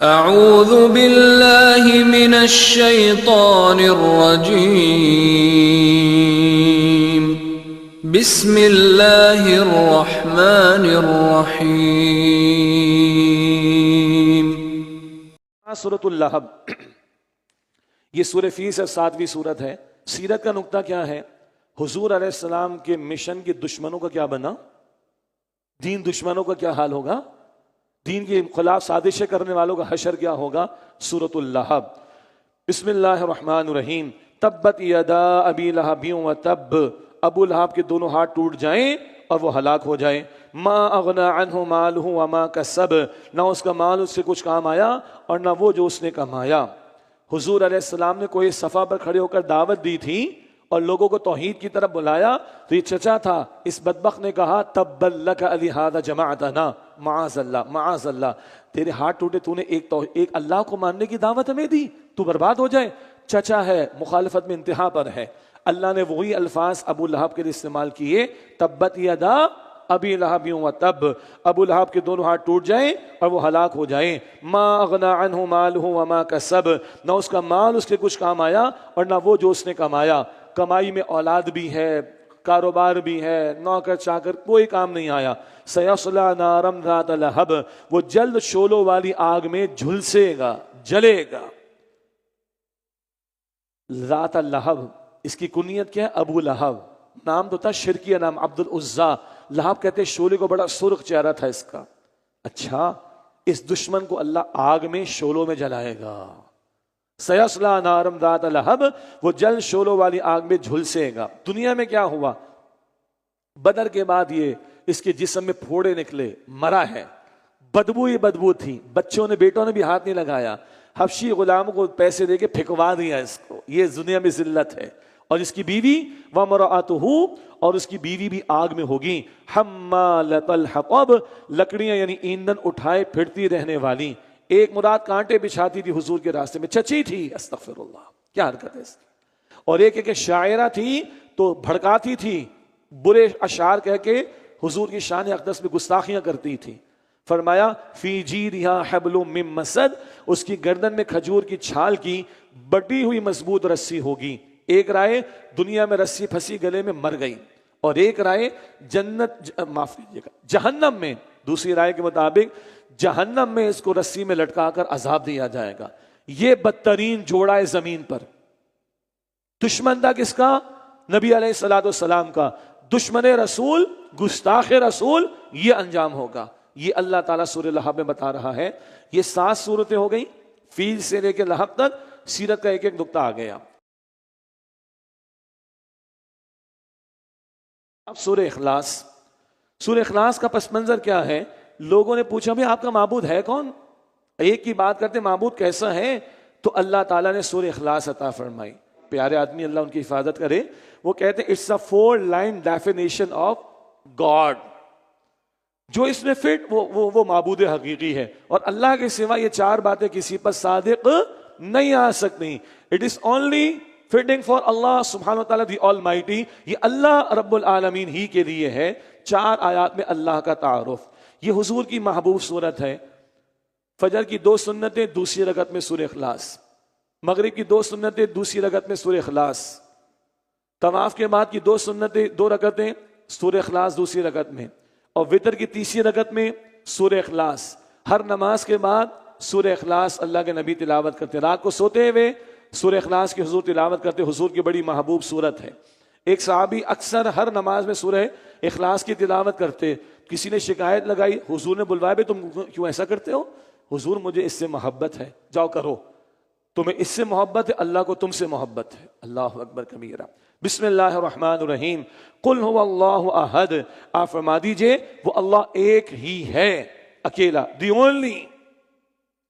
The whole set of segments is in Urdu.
اعوذ باللہ من الشیطان الرجیم بسم اللہ الرحمن الرحیم۔ سورۃ اللہب، یہ سورہ فیل سے 7ویں سورت ہے۔ سیرت کا نقطہ کیا ہے؟ حضور علیہ السلام کے مشن کے دشمنوں کا کیا بنا، دین دشمنوں کا کیا حال ہوگا، دین کے خلاف سازشیں کرنے والوں کا حشر کیا ہوگا۔ سورۃ اللہب، بسم اللہ الرحمن الرحیم۔ تبت یدا ابی لہب وتب، ابو لہب کے دونوں ہاتھ ٹوٹ جائیں اور وہ ہلاک ہو جائیں۔ ما اغنی عنہ مالہ وما کسب، نہ اس کا مال اس سے کچھ کام آیا اور نہ وہ جو اس نے کمایا۔ حضور علیہ السلام نے کوئی صفا پر کھڑے ہو کر دعوت دی تھی اور لوگوں کو توحید کی طرف بلایا، تو یہ چچا تھا، اس بدبخت نے کہا تبت لک لہذا جمعتنا، معاذ اللہ معاذ اللہ، تیرے ہاتھ ٹوٹے، تو نے ایک اللہ کو ماننے کی دعوت ہمیں دی، تو برباد ہو جائے۔ چچا ہے، مخالفت میں انتہا پر ہے۔ اللہ نے وہی الفاظ ابو لہب کے لیے استعمال کیے، تبت یدا ابی لہب وتب، ابو لہب کے دونوں ہاتھ ٹوٹ جائیں اور وہ ہلاک ہو جائیں۔ ما اغنی عنہ مالہ وما کسب، نہ اس کا مال اس کے کچھ کام آیا اور نہ وہ جو اس نے کمایا۔ کمائی میں اولاد بھی ہے، کاروبار بھی ہے، نوکر چاکر، کوئی کام نہیں آیا۔ سیصلی نارا ذات لہب، وہ جلد شعلوں والی آگ میں جھلسے گا، جلے گا۔ ذات لہب، اس کی کنیت کیا ہے؟ ابو لہب، نام تو تھا شرکیہ نام، عبد العزا۔ لہب کہتے شعلے کو، بڑا سرخ چہرہ تھا اس کا۔ اچھا، اس دشمن کو اللہ آگ میں شعلوں میں جلائے گا۔ سیصلی نارا ذات لہب، وہ جلد شعلوں والی آگ میں جھلسے گا۔ دنیا میں کیا ہوا؟ بدر کے بعد یہ اس کے جسم میں پھوڑے نکلے، مرا ہے، بدبو ہی بدبو تھی، بچوں نے، بیٹوں نے بھی ہاتھ نہیں لگایا، حبشی غلاموں کو پیسے دے کے پھینکوا دیا اس کو۔ یہ دنیا میں ذلت ہے۔ اور اس کی بیوی وامرأتہ، اور اس کی بیوی بھی آگ میں ہوگی۔ حمالۃ الحطب، لکڑیاں یعنی ایندھن اٹھائے پھرتی رہنے والی۔ ایک مراد کانٹے بچھاتی تھی حضور کے راستے میں، چچی تھی، استغفر اللہ، کیا حرکت ہے اس کی۔ اور ایک شاعرہ تھی تو بھڑکاتی تھی، برے اشعار کہہ کے حضور کی شان اقدس میں گستاخیاں کرتی تھی۔ فرمایا فی جیدہا حبل من مسد، اس کی گردن میں کھجور کی چھال کی بٹی ہوئی مضبوط رسی ہوگی۔ ایک رائے دنیا میں رسی پھنسی گلے میں مر گئی، اور ایک رائے معاف کیجیے گا جہنم میں، دوسری رائے کے مطابق جہنم میں اس کو رسی میں لٹکا کر عذاب دیا جائے گا۔ یہ بدترین جوڑا ہے زمین پر۔ دشمن تھا کس کا؟ نبی علیہ الصلوۃ والسلام کا۔ دشمن رسول، گستاخ رسول، یہ انجام ہوگا۔ یہ اللہ تعالیٰ سورہ لہب میں بتا رہا ہے۔ یہ 7 صورتیں ہو گئیں، فیل سے لے کے لہب تک، سیرت کا ایک ایک نقطہ آ گیا۔ اب سورہ اخلاص۔ سورہ اخلاص کا پس منظر کیا ہے؟ لوگوں نے پوچھا بھئی آپ کا معبود ہے کون؟ ایک کی بات کرتے معبود کیسا ہے؟ تو اللہ تعالیٰ نے سورہ اخلاص عطا فرمائی۔ پیارے آدمی، اللہ ان کی حفاظت کرے، وہ کہتے ہیں it's a 4 line definition of God. جو اس میں فٹ وہ معبود حقیقی ہے، اور اللہ کے سوا یہ 4 باتیں کسی پر صادق نہیں آ سکتی۔ It is only fitting for اللہ سبحانہ و تعالیٰ دی آل مائٹی، یہ اللہ رب العالمین ہی کے لیے ہے۔ 4 آیات میں اللہ کا تعارف۔ یہ حضور کی محبوب صورت ہے۔ فجر کی 2 سنتیں، دوسری رکعت میں سورہ اخلاص۔ مغرب کی 2 سنتیں، دوسری رکعت میں سورہ اخلاص۔ طواف کے بعد کی 2 سنتیں، 2 رکعتیں، سورہ اخلاص دوسری رکعت میں۔ اور وتر کی تیسری رکعت میں سورہ اخلاص۔ ہر نماز کے بعد سورہ اخلاص اللہ کے نبی تلاوت کرتے، رات کو سوتے ہوئے سورہ اخلاص کی حضور تلاوت کرتے۔ حضور کی بڑی محبوب صورت ہے۔ ایک صحابی اکثر ہر نماز میں سورہ اخلاص کی تلاوت کرتے۔ کسی نے شکایت لگائی، حضور نے بلوایا بھائی تم کیوں ایسا کرتے ہو؟ حضور مجھے اس سے محبت ہے، جاؤ کرو، تمہیں اس سے محبت ہے، اللہ کو تم سے محبت ہے۔ اللہ اکبر کبیرہ۔ بسم اللہ الرحمن الرحیم۔ قل هو اللہ احد، آپ فرما دیجئے وہ اللہ ایک ہی ہے، اکیلا، دی اونلی۔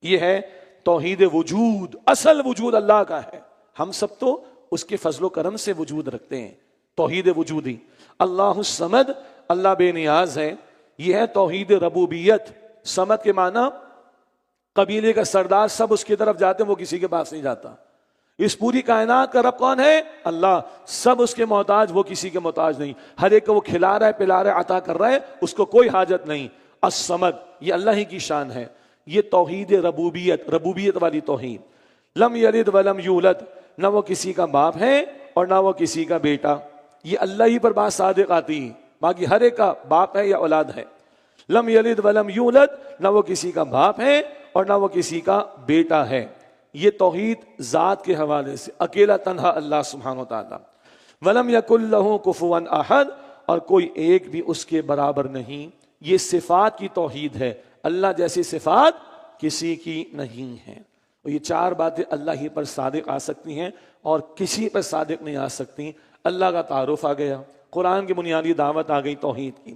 یہ ہے توحید وجود، اصل وجود اللہ کا ہے۔ ہم سب تو اس کے فضل و کرم سے وجود رکھتے ہیں، توحید وجودی۔ اللہ الصمد، اللہ بے نیاز ہے۔ یہ ہے توحید ربوبیت۔ صمد کے معنی قبیلے کا سردار، سب اس کی طرف جاتے ہیں، وہ کسی کے پاس نہیں جاتا۔ اس پوری کائنات کا رب کون ہے؟ اللہ۔ سب اس کے محتاج، وہ کسی کے محتاج نہیں۔ ہر ایک کو وہ کھلا رہا ہے، پلا رہا ہے، عطا کر رہا ہے، اس کو کوئی حاجت نہیں۔ الصمد، یہ اللہ ہی کی شان ہے۔ یہ توحید ربوبیت، ربوبیت والی توحید. لم یلد ولم یولد، نہ وہ کسی کا باپ ہے اور نہ وہ کسی کا بیٹا. یہ اللہ ہی پر بات صادق آتی ہے، باقی ہر ایک کا باپ ہے یا اولاد ہے. لم یلد ولم یولد، نہ وہ کسی کا باپ ہے اور نہ وہ کسی کا بیٹا ہے. یہ توحید ذات کے حوالے سے، اکیلا تنہا اللہ سبحانہ و تعالیٰ. ولم یکن لہ کفوا احد، اور کوئی ایک بھی اس کے برابر نہیں. یہ صفات کی توحید ہے، اللہ جیسی صفات کسی کی نہیں ہے. اور یہ چار باتیں اللہ ہی پر صادق آ سکتی ہیں اور کسی پر صادق نہیں آ سکتی. اللہ کا تعارف آ گیا، قرآن کی بنیادی دعوت آ گئی توحید کی.